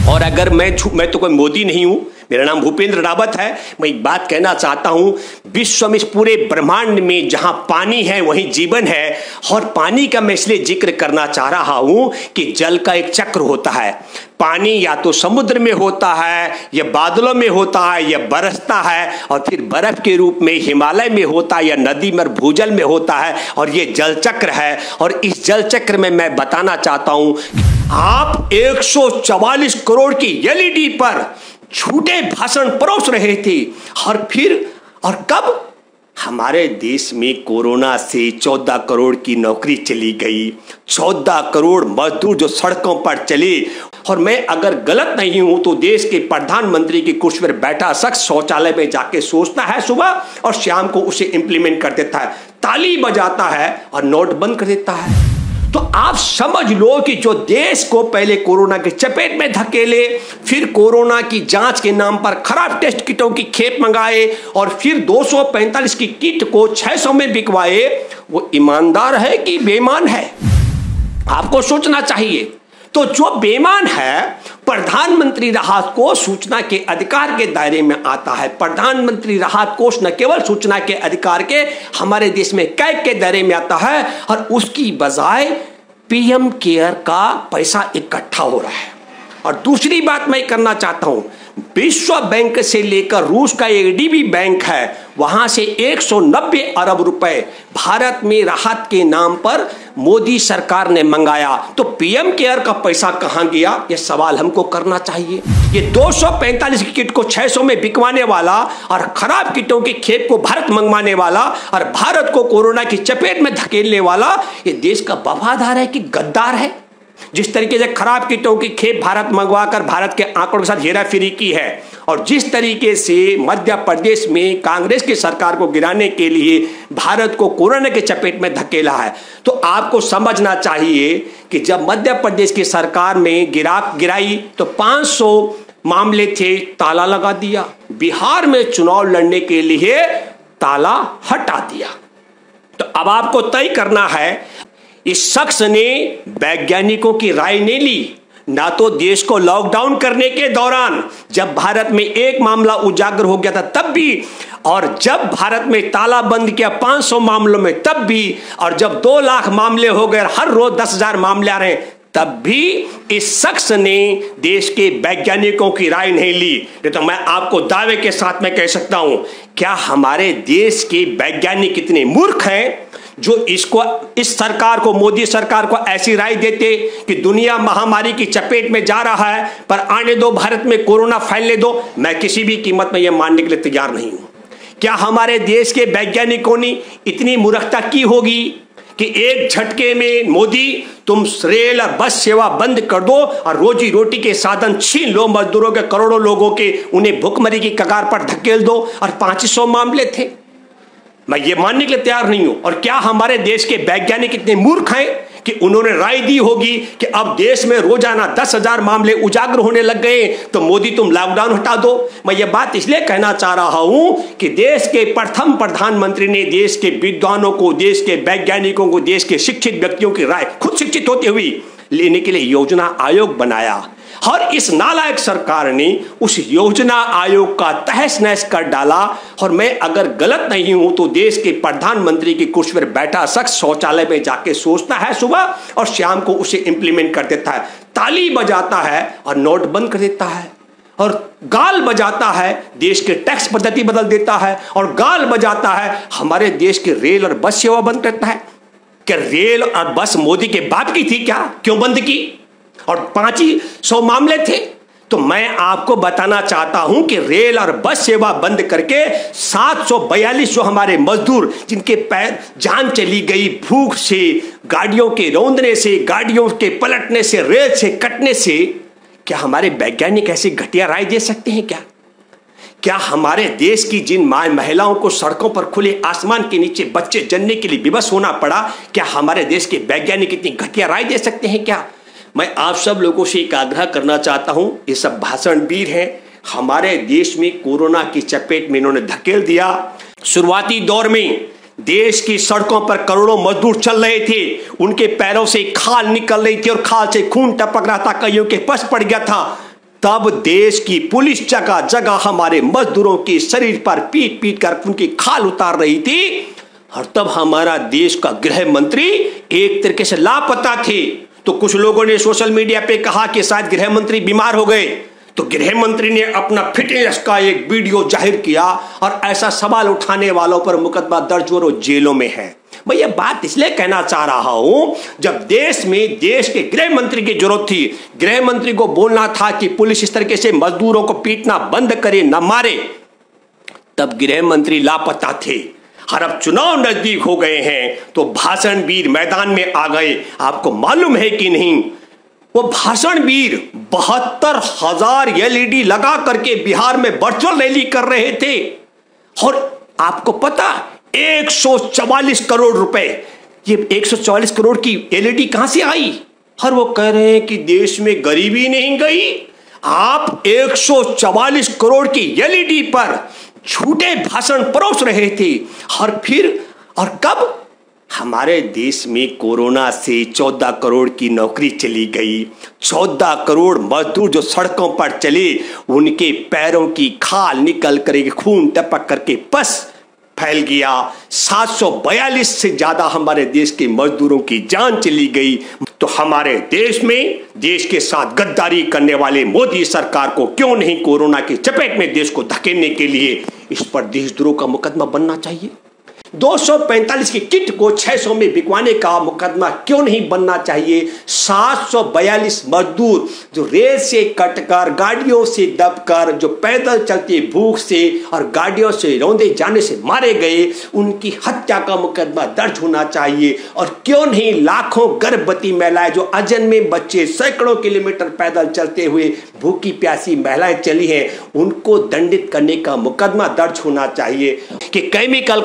और अगर मैं तो कोई मोदी नहीं हूं, मेरा नाम भूपेंद्र रावत है। मैं एक बात कहना चाहता हूं, विश्व में, इस पूरे ब्रह्मांड में जहां पानी है वहीं जीवन है। और पानी का मैं इसलिए जिक्र करना चाह रहा हूं कि जल का एक चक्र होता है। पानी या तो समुद्र में होता है, या बादलों में होता है, या बरसता है, और फिर बर्फ के रूप में हिमालय में होता है, या नदी में भूजल में होता है, और ये जल चक्र है। और इस जल चक्र में मैं बताना चाहता हूं, आप 144 करोड़ की एलईडी पर झूठे भाषण परोस रहे थे। और कब हमारे देश में कोरोना से 14 करोड़ की नौकरी चली गई, 14 करोड़ मजदूर जो सड़कों पर चले। और मैं अगर गलत नहीं हूं तो देश के प्रधानमंत्री की कुर्सी पर बैठा शख्स शौचालय में जाके सोचता है सुबह और शाम को उसे इंप्लीमेंट कर देता है, ताली बजाता है और नोट बंद कर देता है। तो आप समझ लो कि जो देश को पहले कोरोना के चपेट में धकेले, फिर कोरोना की जांच के नाम पर खराब टेस्ट किटों की खेप मंगाए, और फिर 245 की किट को 600 में बिकवाए, वो ईमानदार है कि बेईमान है? आपको सोचना चाहिए। तो जो बेईमान है, प्रधानमंत्री राहत कोष सूचना के अधिकार के दायरे में आता है। प्रधानमंत्री राहत कोष न केवल सूचना के अधिकार के हमारे देश में कैग के दायरे में आता है, और उसकी बजाय पीएम केयर का पैसा इकट्ठा हो रहा है। और दूसरी बात मैं करना चाहता हूं, विश्व बैंक से लेकर रूस का एडीबी बैंक है, वहां से 190 अरब रुपए भारत में राहत के नाम पर मोदी सरकार ने मंगाया। तो पीएम केयर का पैसा कहां गया, यह सवाल हमको करना चाहिए। ये 245 की किट को 600 में बिकवाने वाला, और खराब किटों की खेप को भारत मंगवाने वाला, और भारत को कोरोना की चपेट में धकेलने वाला, ये देश का वफादार है कि गद्दार है? जिस तरीके से खराब किटों की खेप भारत मंगवाकर भारत के आंकड़ों के साथ हेराफेरी की है, और जिस तरीके से मध्य प्रदेश में कांग्रेस की सरकार को गिराने के लिए भारत को कोरोना के चपेट में धकेला है, तो आपको समझना चाहिए कि जब मध्य प्रदेश की सरकार में गिराई तो 500 मामले थे, ताला लगा दिया। बिहार में चुनाव लड़ने के लिए ताला हटा दिया। तो अब आपको तय करना है, इस शख्स ने वैज्ञानिकों की राय नहीं ली, ना तो देश को लॉकडाउन करने के दौरान जब भारत में एक मामला उजागर हो गया था तब भी, और जब भारत में ताला बंद किया 500 मामलों में तब भी, और जब 2 लाख मामले हो गए, हर रोज 10,000 मामले आ रहे हैं, तब भी इस शख्स ने देश के वैज्ञानिकों की राय नहीं ली। तो मैं आपको दावे के साथ में कह सकता हूं, क्या हमारे देश के वैज्ञानिक इतने मूर्ख हैं जो इस सरकार को, मोदी सरकार को ऐसी राय देते कि दुनिया महामारी की चपेट में जा रहा है, पर आने दो, भारत में कोरोना फैलने दो? मैं किसी भी कीमत में यह मानने के लिए तैयार नहीं हूं। क्या हमारे देश के वैज्ञानिकों ने इतनी मूर्खता की होगी कि एक झटके में मोदी तुम रेल और बस सेवा बंद कर दो और रोजी रोटी के साधन छीन लो मजदूरों के, करोड़ों लोगों के, उन्हें भुखमरी की कगार पर धकेल दो? और 500 मामले थे। मैं ये मानने के लिए तैयार नहीं हूं। और क्या हमारे देश के वैज्ञानिक इतने मूर्ख हैं कि उन्होंने राय दी होगी कि अब देश में रोजाना 10,000 मामले उजागर होने लग गए, तो मोदी तुम लॉकडाउन हटा दो? मैं ये बात इसलिए कहना चाह रहा हूं कि देश के प्रथम प्रधानमंत्री ने देश के विद्वानों को, देश के वैज्ञानिकों को, देश के शिक्षित व्यक्तियों की राय खुद शिक्षित होते हुए लेने के लिए योजना आयोग बनाया, और इस नालायक सरकार ने उस योजना आयोग का तहस नहस कर डाला। और मैं अगर गलत नहीं हूं तो देश के प्रधानमंत्री की कुर्सी पर बैठा शख्स शौचालय में जाके सोचता है सुबह और शाम को उसे इंप्लीमेंट कर देता है, ताली बजाता है और नोट बंद कर देता है, और गाल बजाता है, देश के टैक्स पद्धति बदल देता है, और गाल बजाता है, हमारे देश के रेल और बस सेवा बंद करता है। क्या रेल और बस मोदी के बाप की थी क्या? क्यों बंद की? और 500 मामले थे। तो मैं आपको बताना चाहता हूं कि रेल और बस सेवा बंद करके 742 जो हमारे मजदूर, जिनके पैर जान चली गई भूख से, गाड़ियों के रौंदने से, गाड़ियों के पलटने से, रेल से कटने से, क्या हमारे वैज्ञानिक ऐसी घटिया राय दे सकते हैं क्या? क्या हमारे देश की जिन महिलाओं को सड़कों पर खुले आसमान के नीचे बच्चे जन्ने के लिए विवश होना पड़ा, क्या हमारे देश के वैज्ञानिक इतनी घटिया राय दे सकते हैं क्या? मैं आप सब लोगों से एक आग्रह करना चाहता हूं, ये सब भाषणवीर हैं, हमारे देश में कोरोना की चपेट में इन्होंने धकेल दिया। शुरुआती दौर में देश की सड़कों पर करोड़ों मजदूर चल रहे थे, उनके पैरों से खाल निकल रही थी और खाल से खून टपक रहा था, कईयों के पस पड़ गया था। तब देश की पुलिस जगह जगह हमारे मजदूरों के शरीर पर पीट पीट कर उनकी खाल उतार रही थी, और तब हमारा देश का गृह मंत्री एक तरीके से लापता थे। तो कुछ लोगों ने सोशल मीडिया पे कहा कि शायद गृह मंत्री बीमार हो गए, तो गृह मंत्री ने अपना फिटनेस का एक वीडियो जाहिर किया और ऐसा सवाल उठाने वालों पर मुकदमा दर्ज और जेलों में है। मैं ये बात इसलिए कहना चाह रहा हूं, जब देश में देश के गृह मंत्री की जरूरत थी, गृह मंत्री को बोलना था कि पुलिस इस तरीके से मजदूरों को पीटना बंद करे, न मारे, तब गृह मंत्री लापता थे। और अब चुनाव नजदीक हो गए हैं तो भाषण वीर मैदान में आ गए। आपको मालूम है कि नहीं, वो भाषण वीर 72,000 LED लगा करके बिहार में वर्चुअल रैली कर रहे थे। और आपको पता 144 करोड़ रुपए, ये 144 करोड़ की LED कहां से आई? और वो कह रहे हैं कि देश में गरीबी नहीं गई। आप 144 करोड़ की LED पर झूठे भाषण परोस रहे थे। और कब हमारे देश में कोरोना से 14 करोड़ की नौकरी चली गई, 14 करोड़ मजदूर जो सड़कों पर चले, उनके पैरों की खाल निकल कर खून टपक करके पस फैल गया। 742 से ज्यादा हमारे देश के मजदूरों की जान चली गई। तो हमारे देश में देश के साथ गद्दारी करने वाले मोदी सरकार को क्यों नहीं कोरोना की चपेट में देश को धकेलने के लिए इस पर देशद्रोह का मुकदमा बनना चाहिए? 245 की किट को 600 में बिकवाने का मुकदमा क्यों नहीं बनना चाहिए? 742 मजदूर जो रेल से कटकर, गाड़ियों से दबकर, जो पैदल चलते भूख से और गाड़ियों से रौंदे जाने से मारे गए, उनकी हत्या का मुकदमा दर्ज होना चाहिए। और क्यों नहीं लाखों गर्भवती महिलाएं, जो अजन्मे बच्चे सैकड़ों किलोमीटर पैदल चलते हुए भूखी प्यासी महिलाएं चली हैं, उनको दंडित करने का मुकदमा दर्ज होना चाहिए। कि केमिकल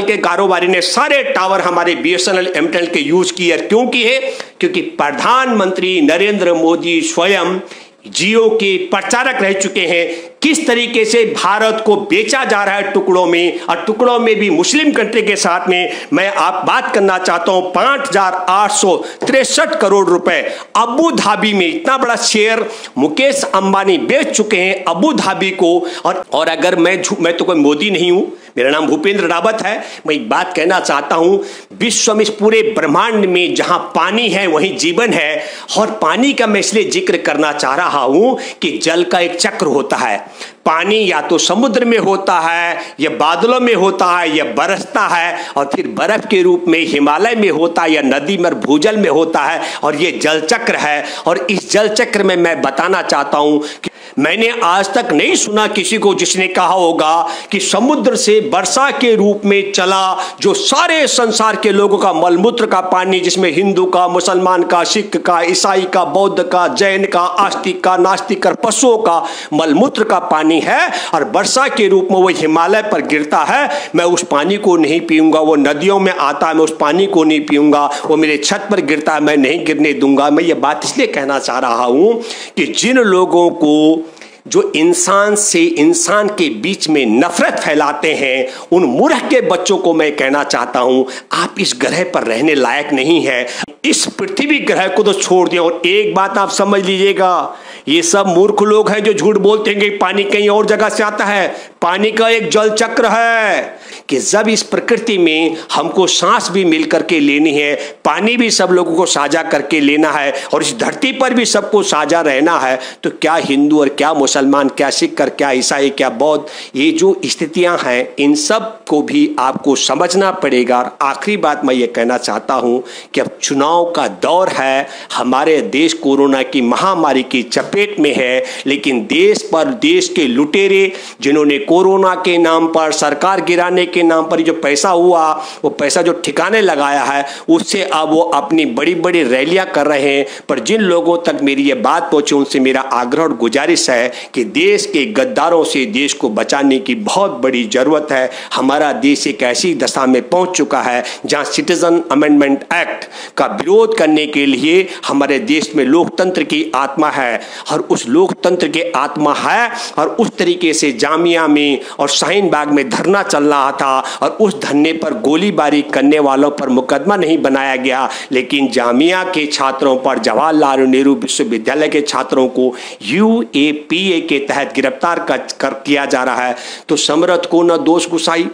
के कारोबारी ने सारे टावर हमारे BSNL MTNL के यूज किए। क्यों किए? क्योंकि प्रधानमंत्री नरेंद्र मोदी स्वयं जियो के प्रचारक रह चुके हैं। किस तरीके से भारत को बेचा जा रहा है टुकड़ों में, और टुकड़ों में भी मुस्लिम कंट्री के साथ में। मैं आप बात करना चाहता हूं 5,863 करोड़ रुपए अबू धाबी में, इतना बड़ा शेयर मुकेश अंबानी बेच चुके हैं अबू धाबी को। और अगर मैं तो कोई मोदी नहीं हूं, मेरा नाम भूपेंद्र रावत है। मैं एक बात कहना चाहता हूं, विश्व में, इस पूरे ब्रह्मांड में जहां पानी है वहीं जीवन है। और पानी का मैं इसलिए जिक्र करना चाह रहा हूं कि जल का एक चक्र होता है। पानी या तो समुद्र में होता है, या बादलों में होता है, या बरसता है, और फिर बर्फ के रूप में हिमालय में होता है, या नदी में भूजल में होता है। और ये जल चक्र है। और इस जल चक्र में मैं बताना चाहता हूं कि मैंने आज तक नहीं सुना किसी को जिसने कहा होगा कि समुद्र से वर्षा के रूप में चला जो सारे संसार के लोगों का मलमूत्र का पानी, जिसमें हिंदू का, मुसलमान का, सिख का, ईसाई का, बौद्ध का, जैन का, आस्तिक का, नास्तिक और पशुओं का मलमूत्र का पानी है, और वर्षा के रूप में वो हिमालय पर गिरता है। मैं उस पानी को नहीं पीऊंगा। वो नदियों में आता है, मैं उस पानी को नहीं पीऊंगा। वो मेरे छत पर गिरता है, मैं नहीं गिरने दूंगा। मैं ये बात इसलिए कहना चाह रहा हूं कि जिन लोगों को, जो इंसान से इंसान के बीच में नफरत फैलाते हैं, उन मूर्ख के बच्चों को मैं कहना चाहता हूं, आप इस ग्रह पर रहने लायक नहीं है। इस पृथ्वी ग्रह को तो छोड़ दिया। और एक बात आप समझ लीजिएगा, ये सब मूर्ख लोग हैं जो झूठ बोलते हैं कि पानी कहीं और जगह से आता है। पानी का एक जल चक्र है कि जब इस प्रकृति में हमको सांस भी मिल करके लेनी है, पानी भी सब लोगों को साझा करके लेना है, और इस धरती पर भी सबको साझा रहना है, तो क्या हिंदू और क्या मुसलमान, क्या सिख और क्या ईसाई, क्या बौद्ध, ये जो स्थितियां हैं, इन सब को भी आपको समझना पड़ेगा। और आखिरी बात मैं ये कहना चाहता हूं कि अब चुनाव का दौर है। हमारे देश कोरोना की महामारी की चपेट में है, लेकिन देश पर देश के लुटेरे, जिन्होंने कोरोना के नाम पर, सरकार गिराने के नाम पर जो पैसा हुआ, वो पैसा जो ठिकाने लगाया है, उससे अब वो अपनी बड़ी बड़ी रैलियां कर रहे हैं। पर जिन लोगों तक मेरी ये बात पहुंची, उनसे मेरा आग्रह और गुजारिश है कि देश के गद्दारों से देश को बचाने की बहुत बड़ी जरूरत है। हमारा देश एक ऐसी दशा में पहुंच चुका है जहां सिटीजन अमेंडमेंट एक्ट का विरोध करने के लिए हमारे देश में लोकतंत्र की आत्मा है, और उस लोकतंत्र के आत्मा है। और उस तरीके से जामिया में और शाहीन बाग में धरना चल रहा था और उस धरने पर गोलीबारी करने वालों पर मुकदमा नहीं बनाया गया, लेकिन जामिया के छात्रों पर, जवाहरलाल नेहरू विश्वविद्यालय के छात्रों को UAPA के तहत गिरफ्तार किया जा रहा है। तो समरथ को न दोष गुसाई।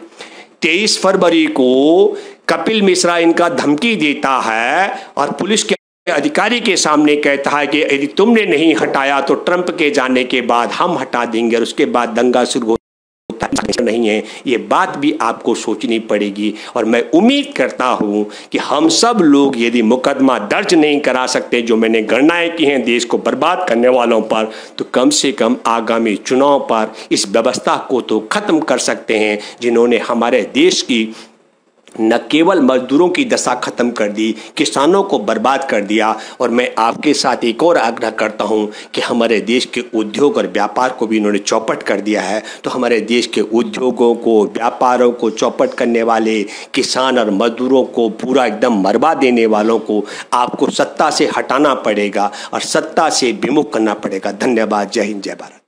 23 फरवरी को कपिल मिश्रा इनका धमकी देता है और पुलिस के अधिकारी के सामने कहता है कि यदि तुमने नहीं हटाया तो ट्रंप के जाने के बाद हम हटा देंगे, और उसके बाद दंगा शुरू होता नहीं है। ये बात भी आपको सोचनी पड़ेगी। और मैं उम्मीद करता हूं कि हम सब लोग यदि मुकदमा दर्ज नहीं करा सकते, जो मैंने गणनाएं की हैं देश को बर्बाद करने वालों पर, तो कम से कम आगामी चुनाव पर इस व्यवस्था को तो खत्म कर सकते हैं जिन्होंने हमारे देश की न केवल मजदूरों की दशा खत्म कर दी, किसानों को बर्बाद कर दिया। और मैं आपके साथ एक और आग्रह करता हूं कि हमारे देश के उद्योग और व्यापार को भी इन्होंने चौपट कर दिया है। तो हमारे देश के उद्योगों को, व्यापारों को चौपट करने वाले किसान और मजदूरों को पूरा एकदम मरवा देने वालों को आपको सत्ता से हटाना पड़ेगा और सत्ता से विमुख करना पड़ेगा। धन्यवाद। जय हिंद, जय भारत।